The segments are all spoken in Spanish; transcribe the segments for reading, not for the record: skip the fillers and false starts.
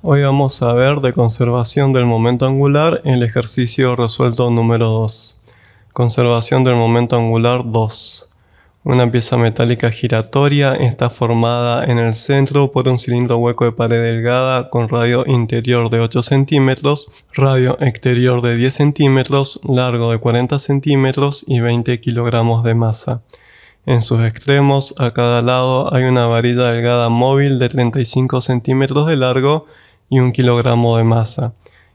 Hoy vamos a ver de conservación del momento angular el ejercicio resuelto número 2. Conservación del momento angular 2. Una pieza metálica giratoria está formada en el centro por un cilindro hueco de pared delgada con radio interior de 8 centímetros, radio exterior de 10 centímetros, largo de 40 centímetros y 20 kilogramos de masa. En sus extremos, a cada lado, hay una varilla delgada móvil de 35 centímetros de largo y 1 kilogramo de masa.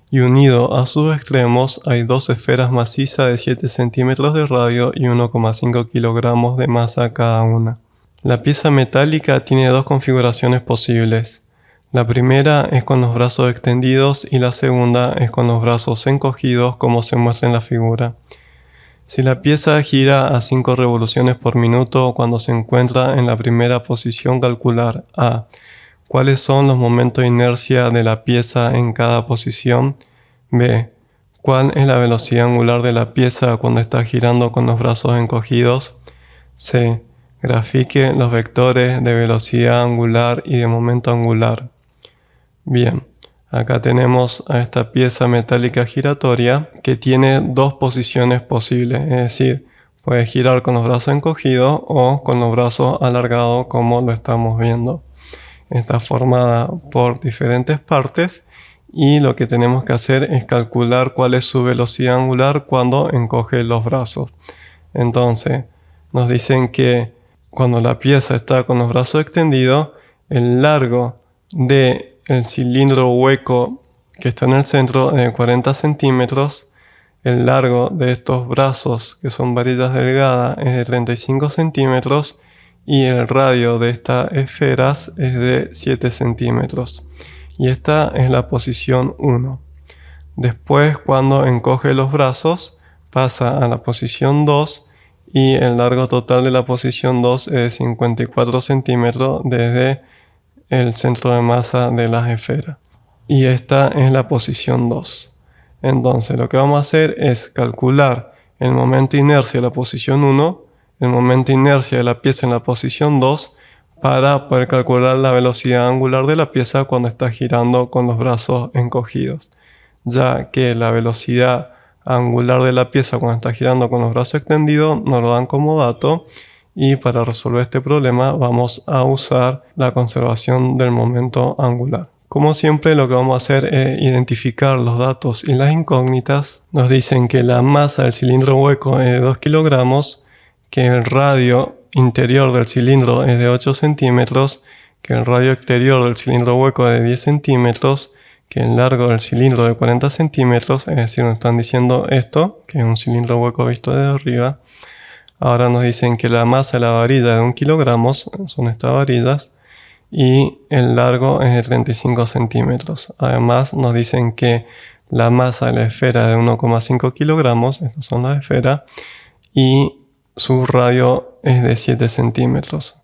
Y unido a sus extremos hay dos esferas macizas de 7 centímetros de radio y 1,5 kilogramos de masa cada una. La pieza metálica tiene dos configuraciones posibles. La primera es con los brazos extendidos y la segunda es con los brazos encogidos, como se muestra en la figura. Si la pieza gira a 5 revoluciones por minuto cuando se encuentra en la primera posición, calcular a: ¿cuáles son los momentos de inercia de la pieza en cada posición? B. ¿Cuál es la velocidad angular de la pieza cuando está girando con los brazos encogidos? C. Grafique los vectores de velocidad angular y de momento angular. Bien, acá tenemos a esta pieza metálica giratoria que tiene dos posiciones posibles, es decir, puede girar con los brazos encogidos o con los brazos alargados, como lo estamos viendo. Está formada por diferentes partes y lo que tenemos que hacer es calcular cuál es su velocidad angular cuando encoge los brazos. Entonces, nos dicen que cuando la pieza está con los brazos extendidos, el largo del cilindro hueco que está en el centro es de 40 centímetros, el largo de estos brazos, que son varillas delgadas, es de 35 centímetros, y el radio de estas esferas es de 7 centímetros. Y esta es la posición 1. Después, cuando encoge los brazos, pasa a la posición 2 y el largo total de la posición 2 es de 54 centímetros desde el centro de masa de las esferas. Y esta es la posición 2. Entonces, lo que vamos a hacer es calcular el momento de inercia de la posición 1, el momento de inercia de la pieza en la posición 2, para poder calcular la velocidad angular de la pieza cuando está girando con los brazos encogidos, ya que la velocidad angular de la pieza cuando está girando con los brazos extendidos nos lo dan como dato, y para resolver este problema vamos a usar la conservación del momento angular. Como siempre, lo que vamos a hacer es identificar los datos y las incógnitas. Nos dicen que la masa del cilindro hueco es de 2 kilogramos, que el radio interior del cilindro es de 8 centímetros, que el radio exterior del cilindro hueco es de 10 centímetros, que el largo del cilindro es de 40 centímetros, es decir, nos están diciendo esto, que es un cilindro hueco visto desde arriba. Ahora nos dicen que la masa de la varilla es de 1 kilogramo, son estas varillas, y el largo es de 35 centímetros. Además nos dicen que la masa de la esfera es de 1,5 kilogramos, estas son las esferas, y su radio es de 7 centímetros.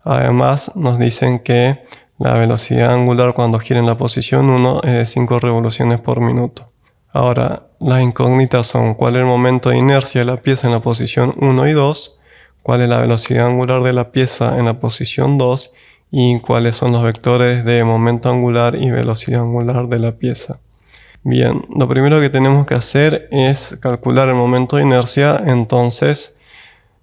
Además nos dicen que la velocidad angular cuando gira en la posición 1 es de 5 revoluciones por minuto. Ahora, las incógnitas son: ¿cuál es el momento de inercia de la pieza en la posición 1 y 2? ¿Cuál es la velocidad angular de la pieza en la posición 2? Y cuáles son los vectores de momento angular y velocidad angular de la pieza. Bien, lo primero que tenemos que hacer es calcular el momento de inercia. Entonces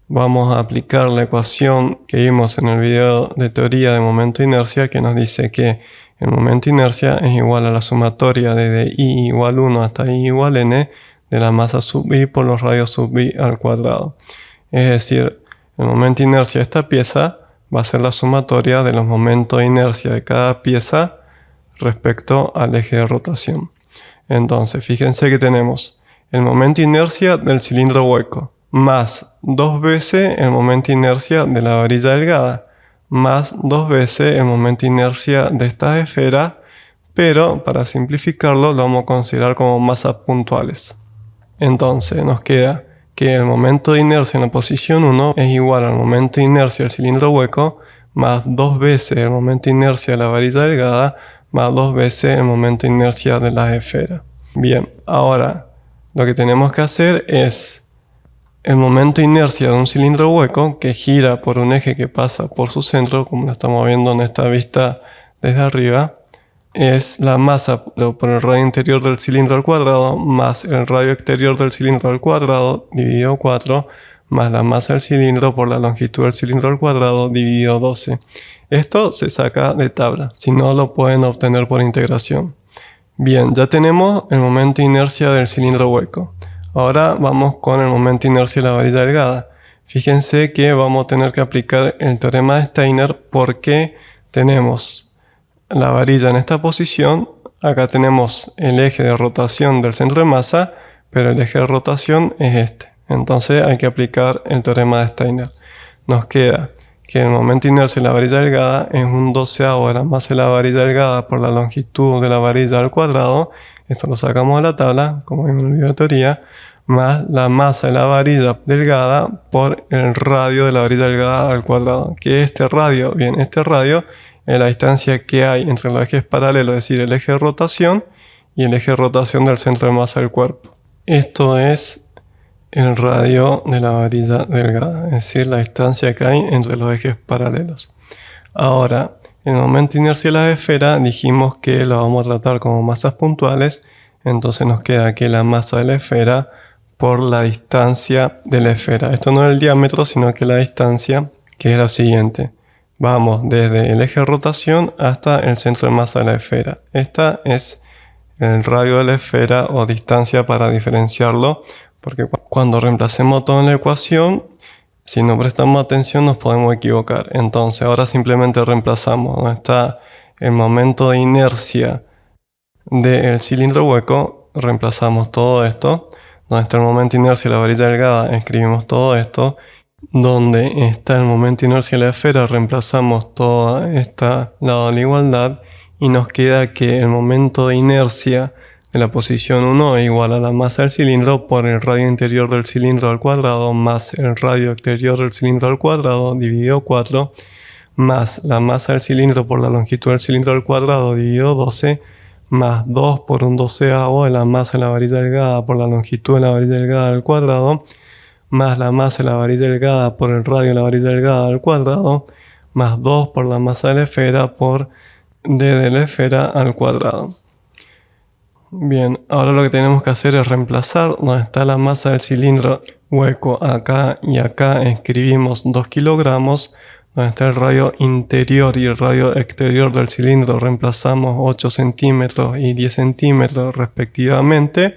vamos a aplicar la ecuación que vimos en el video de teoría de momento de inercia, que nos dice que el momento de inercia es igual a la sumatoria desde i igual 1 hasta i igual n de la masa sub i por los radios sub i al cuadrado. Es decir, el momento de inercia de esta pieza va a ser la sumatoria de los momentos de inercia de cada pieza respecto al eje de rotación. Entonces, fíjense que tenemos el momento de inercia del cilindro hueco más 2 veces el momento de inercia de la varilla delgada, más 2 veces el momento de inercia de esta esfera, pero para simplificarlo lo vamos a considerar como masas puntuales. Entonces nos queda que el momento de inercia en la posición 1 es igual al momento de inercia del cilindro hueco más 2 veces el momento de inercia de la varilla delgada más 2 veces el momento de inercia de la esfera. Bien, ahora lo que tenemos que hacer es el momento de inercia de un cilindro hueco que gira por un eje que pasa por su centro, como lo estamos viendo en esta vista desde arriba. es la masa por el radio interior del cilindro al cuadrado más el radio exterior del cilindro al cuadrado dividido 4 más la masa del cilindro por la longitud del cilindro al cuadrado dividido 12. Esto se saca de tabla, si no lo pueden obtener por integración. Bien, ya tenemos el momento de inercia del cilindro hueco. Ahora vamos con el momento de inercia de la varilla delgada. Fíjense que vamos a tener que aplicar el teorema de Steiner porque tenemos la varilla en esta posición. Acá tenemos el eje de rotación del centro de masa, pero el eje de rotación es este. Entonces hay que aplicar el teorema de Steiner. Nos queda que el momento de inercia de la varilla delgada es un 12avo de la masa de la varilla delgada por la longitud de la varilla al cuadrado. Esto lo sacamos de la tabla, como vimos en el video de teoría, más la masa de la varilla delgada por el radio de la varilla delgada al cuadrado. ¿Qué es este radio? Bien, este radio es la distancia que hay entre los ejes paralelos, es decir, el eje de rotación y el eje de rotación del centro de masa del cuerpo. Esto es el radio de la varilla delgada, es decir, la distancia que hay entre los ejes paralelos. Ahora, en el momento de inercia de la esfera dijimos que lo vamos a tratar como masas puntuales, entonces nos queda que la masa de la esfera por la distancia de la esfera. Esto no es el diámetro, sino que la distancia, que es la siguiente. Vamos desde el eje de rotación hasta el centro de masa de la esfera. Esta es el radio de la esfera o distancia para diferenciarlo, porque cuando reemplacemos todo en la ecuación, si no prestamos atención nos podemos equivocar. Entonces ahora simplemente reemplazamos donde está el momento de inercia del cilindro hueco, reemplazamos todo esto. Donde está el momento de inercia de la varilla delgada, escribimos todo esto. Donde está el momento de inercia de la esfera, reemplazamos toda esta lado de la igualdad y nos queda que el momento de inercia de la posición 1 es igual a la masa del cilindro por el radio interior del cilindro al cuadrado más el radio exterior del cilindro al cuadrado dividido 4 más la masa del cilindro por la longitud del cilindro al cuadrado dividido 12 más 2 por un 12avo de la masa de la varilla delgada por la longitud de la varilla delgada al cuadrado más la masa de la varilla delgada por el radio de la varilla delgada al cuadrado más 2 por la masa de la esfera por d de la esfera al cuadrado. Bien, ahora lo que tenemos que hacer es reemplazar donde está la masa del cilindro hueco acá y acá escribimos 2 kilogramos. Donde está el radio interior y el radio exterior del cilindro reemplazamos 8 centímetros y 10 centímetros respectivamente,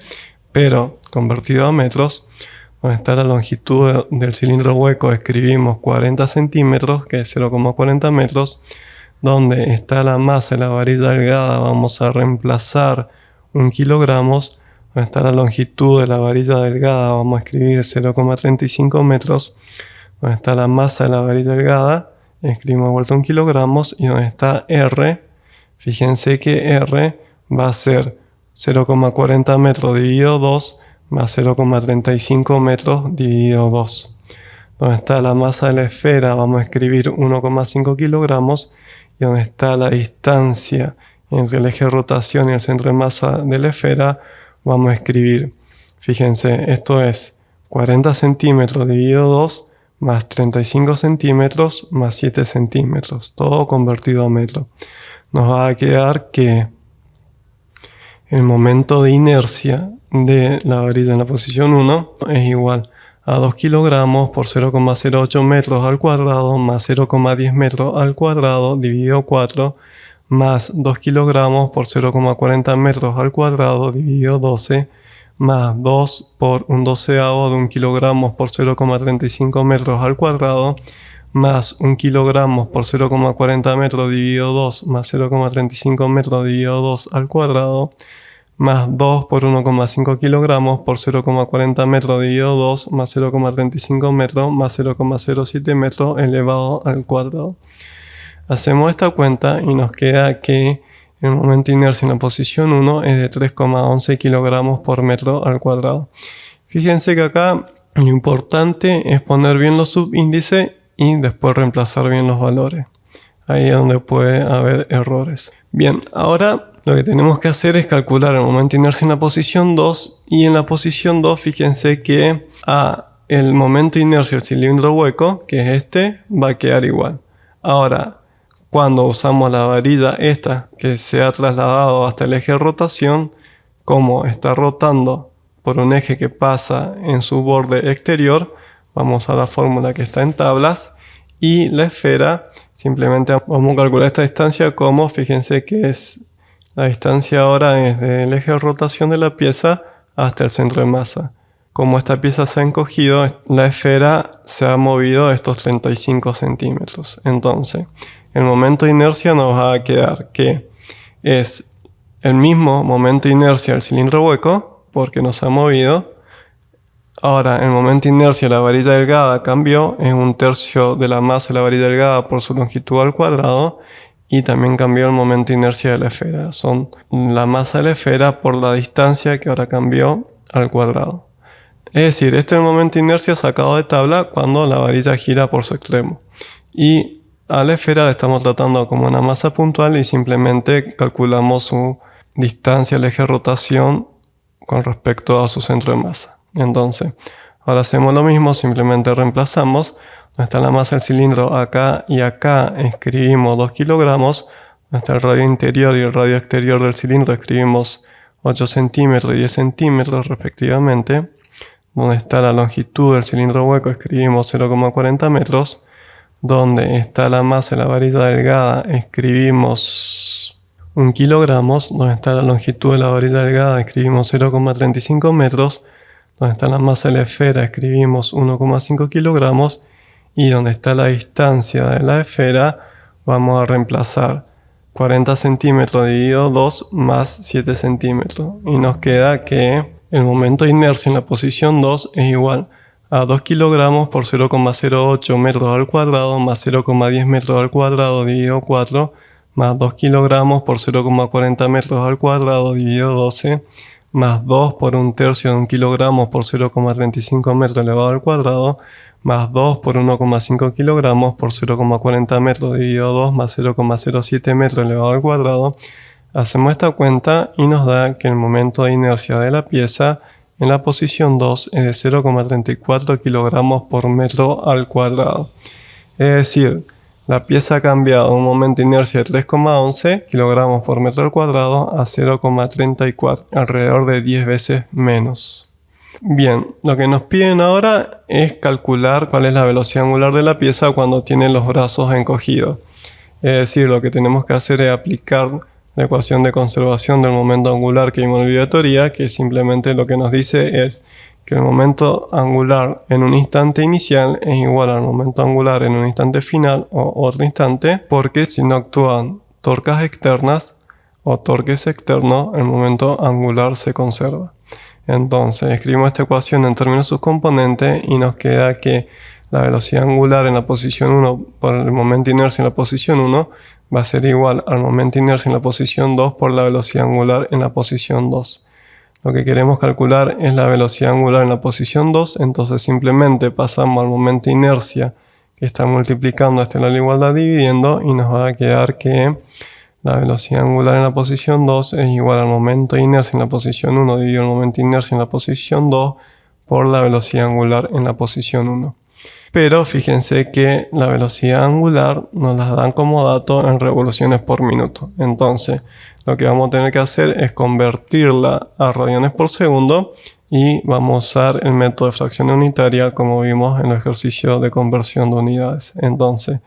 pero convertido a metros. Donde está la longitud del cilindro hueco escribimos 40 centímetros, que es 0,40 metros. Donde está la masa de la varilla delgada vamos a reemplazar 1 kilogramos. Donde está la longitud de la varilla delgada vamos a escribir 0,35 metros. Donde está la masa de la varilla delgada escribimos de vuelta 1 kilogramos. Y donde está R, fíjense que R va a ser 0,40 metros dividido 2 más 0,35 metros dividido 2. Donde está la masa de la esfera vamos a escribir 1,5 kilogramos. Y donde está la distancia entre el eje de rotación y el centro de masa de la esfera vamos a escribir, fíjense, esto es 40 centímetros dividido 2 más 35 centímetros más 7 centímetros, todo convertido a metro. Nos va a quedar que el momento de inercia de la varilla en la posición 1 es igual a 2 kilogramos por 0,08 metros al cuadrado más 0,10 metros al cuadrado dividido 4 más 2 kilogramos por 0,40 metros al cuadrado dividido 12 más 2 por un 12avo de 1 kilogramo por 0,35 metros al cuadrado más 1 kilogramo por 0,40 metros dividido 2 más 0,35 metros dividido 2 al cuadrado más 2 por 1,5 kilogramos por 0,40 metros dividido 2 más 0,35 metros más 0,07 metros elevado al cuadrado. Hacemos esta cuenta y nos queda que el momento de inercia en la posición 1 es de 3,11 kilogramos por metro al cuadrado. Fíjense que acá lo importante es poner bien los subíndices y después reemplazar bien los valores. Ahí es donde puede haber errores. Bien, ahora lo que tenemos que hacer es calcular el momento de inercia en la posición 2 y en la posición 2 fíjense que el momento de inercia del cilindro hueco, que es este, va a quedar igual. Ahora, cuando usamos la varilla esta que se ha trasladado hasta el eje de rotación, como está rotando por un eje que pasa en su borde exterior, vamos a la fórmula que está en tablas, y la esfera, simplemente vamos a calcular esta distancia como, fíjense que es la distancia ahora desde el eje de rotación de la pieza hasta el centro de masa. Como esta pieza se ha encogido, la esfera se ha movido estos 35 centímetros. Entonces, el momento de inercia nos va a quedar que es el mismo momento de inercia del cilindro hueco, porque nos ha movido. Ahora, el momento de inercia de la varilla delgada cambió, es 1/3 de la masa de la varilla delgada por su longitud al cuadrado, y también cambió el momento de inercia de la esfera. Son la masa de la esfera por la distancia que ahora cambió al cuadrado. Es decir, este es el momento de inercia sacado de tabla cuando la varilla gira por su extremo. Y a la esfera la estamos tratando como una masa puntual y simplemente calculamos su distancia al eje de rotación con respecto a su centro de masa. Entonces, ahora hacemos lo mismo, simplemente reemplazamos. Donde está la masa del cilindro, acá y acá escribimos 2 kilogramos. Donde está el radio interior y el radio exterior del cilindro escribimos 8 centímetros y 10 centímetros respectivamente. Donde está la longitud del cilindro hueco escribimos 0,40 metros. Donde está la masa de la varilla delgada escribimos 1 kilogramos. Donde está la longitud de la varilla delgada escribimos 0,35 metros. Donde está la masa de la esfera escribimos 1,5 kilogramos. Y donde está la distancia de la esfera vamos a reemplazar 40 centímetros dividido 2 más 7 centímetros. Y nos queda que el momento de inercia en la posición 2 es igual a 2 kilogramos por 0,08 metros al cuadrado más 0,10 metros al cuadrado dividido 4 más 2 kilogramos por 0,40 metros al cuadrado dividido 12 más 2 por 1/3 de 1 kilogramo por 0,35 metros elevado al cuadrado más 2 por 1,5 kilogramos por 0,40 metros dividido 2 más 0,07 metros elevado al cuadrado. Hacemos esta cuenta y nos da que el momento de inercia de la pieza en la posición 2 es de 0,34 kilogramos por metro al cuadrado. Es decir, la pieza ha cambiado de un momento de inercia de 3,11 kilogramos por metro al cuadrado a 0,34, alrededor de 10 veces menos. Bien, lo que nos piden ahora es calcular cuál es la velocidad angular de la pieza cuando tiene los brazos encogidos. Es decir, lo que tenemos que hacer es aplicar la ecuación de conservación del momento angular que vimos en el video de teoría, que simplemente lo que nos dice es que el momento angular en un instante inicial es igual al momento angular en un instante final o otro instante, porque si no actúan torcas externas o torques externos, el momento angular se conserva. Entonces escribimos esta ecuación en términos de sus componentes y nos queda que la velocidad angular en la posición 1 por el momento de inercia en la posición 1 va a ser igual al momento de inercia en la posición 2 por la velocidad angular en la posición 2. Lo que queremos calcular es la velocidad angular en la posición 2, entonces simplemente pasamos al momento de inercia que está multiplicando hasta la igualdad dividiendo y nos va a quedar que la velocidad angular en la posición 2 es igual al momento de inercia en la posición 1 dividido el momento de inercia en la posición 2 por la velocidad angular en la posición 1. Pero fíjense que la velocidad angular nos la dan como dato en revoluciones por minuto. Entonces, lo que vamos a tener que hacer es convertirla a radianes por segundo y vamos a usar el método de fracción unitaria como vimos en el ejercicio de conversión de unidades. Entonces,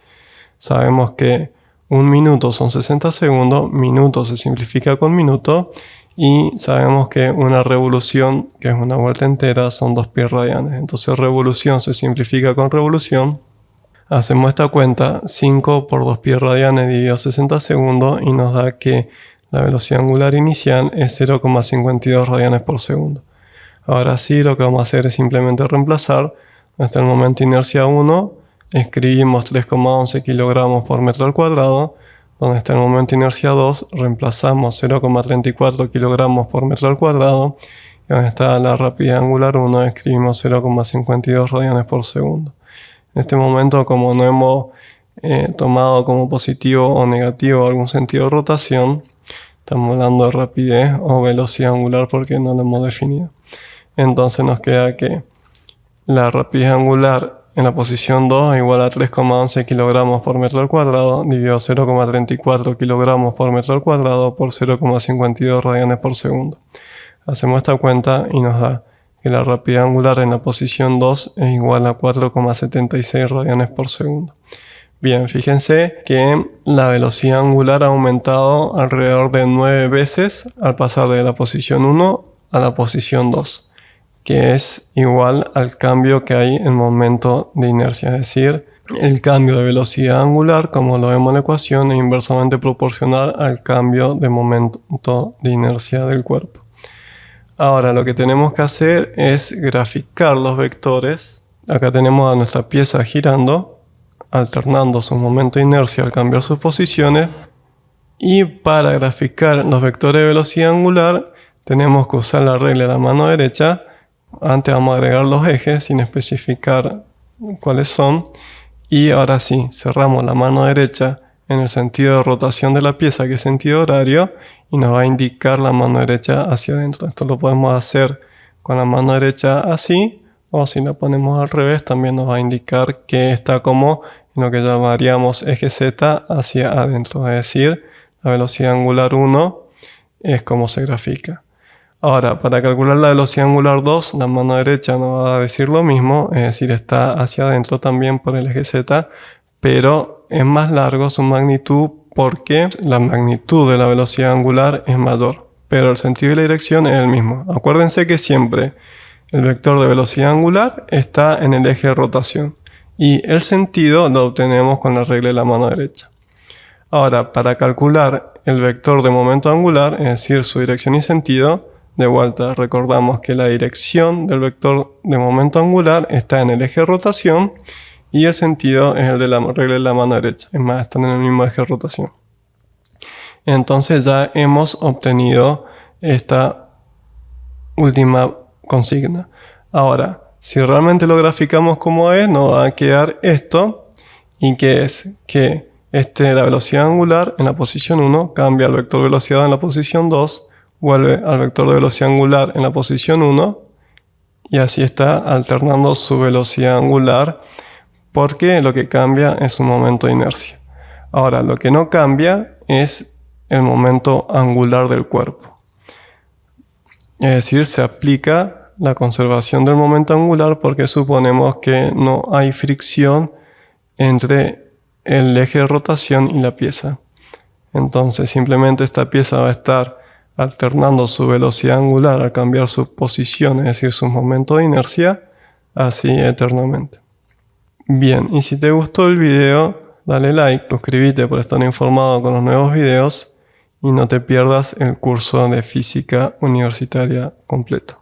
sabemos que 1 minuto son 60 segundos, minuto se simplifica con minuto y sabemos que una revolución, que es una vuelta entera, son 2 pi radianes. Entonces revolución se simplifica con revolución. Hacemos esta cuenta, 5 por 2 pi radianes dividido 60 segundos y nos da que la velocidad angular inicial es 0,52 radianes por segundo. Ahora sí, lo que vamos a hacer es simplemente reemplazar. Hasta el momento de inercia 1, escribimos 3,11 kilogramos por metro al cuadrado. Donde está el momento de inercia 2, reemplazamos 0,34 kilogramos por metro al cuadrado. Y donde está la rapidez angular 1, escribimos 0,52 radianes por segundo. En este momento, como no hemos tomado como positivo o negativo algún sentido de rotación, estamos hablando de rapidez o velocidad angular porque no lo hemos definido. Entonces nos queda que la rapidez angular en la posición 2 es igual a 3,11 kilogramos por metro al cuadrado, dividido 0,34 kilogramos por metro al cuadrado por 0,52 radianes por segundo. Hacemos esta cuenta y nos da que la rapidez angular en la posición 2 es igual a 4,76 radianes por segundo. Bien, fíjense que la velocidad angular ha aumentado alrededor de 9 veces al pasar de la posición 1 a la posición 2, que es igual al cambio que hay en momento de inercia, es decir, el cambio de velocidad angular, como lo vemos en la ecuación, es inversamente proporcional al cambio de momento de inercia del cuerpo. Ahora lo que tenemos que hacer es graficar los vectores. Acá tenemos a nuestra pieza girando, alternando su momento de inercia al cambiar sus posiciones, y para graficar los vectores de velocidad angular tenemos que usar la regla de la mano derecha. Antes vamos a agregar los ejes sin especificar cuáles son, y ahora sí, cerramos la mano derecha en el sentido de rotación de la pieza, que es sentido horario, y nos va a indicar la mano derecha hacia adentro. Esto lo podemos hacer con la mano derecha así, o si la ponemos al revés también nos va a indicar que está como en lo que llamaríamos eje Z hacia adentro, es decir, la velocidad angular 1 es como se grafica. Ahora, para calcular la velocidad angular 2, la mano derecha nos va a decir lo mismo, es decir, está hacia adentro también por el eje Z, pero es más largo su magnitud porque la magnitud de la velocidad angular es mayor, pero el sentido y la dirección es el mismo. Acuérdense que siempre el vector de velocidad angular está en el eje de rotación y el sentido lo obtenemos con la regla de la mano derecha. Ahora, para calcular el vector de momento angular, es decir, su dirección y sentido, de vuelta recordamos que la dirección del vector de momento angular está en el eje de rotación y el sentido es el de la regla de la mano derecha. Es más, están en el mismo eje de rotación. Entonces ya hemos obtenido esta última consigna. Ahora, si realmente lo graficamos como es, nos va a quedar esto, y que es que la velocidad angular en la posición 1 cambia al vector velocidad en la posición 2, vuelve al vector de velocidad angular en la posición 1, y así está alternando su velocidad angular, porque lo que cambia es su momento de inercia. Ahora, lo que no cambia es el momento angular del cuerpo. Es decir, se aplica la conservación del momento angular porque suponemos que no hay fricción entre el eje de rotación y la pieza. Entonces, simplemente esta pieza va a estar alternando su velocidad angular al cambiar su posición, es decir, su momento de inercia, así eternamente. Bien, y si te gustó el video, dale like, suscríbete para estar informado con los nuevos videos y no te pierdas el curso de física universitaria completo.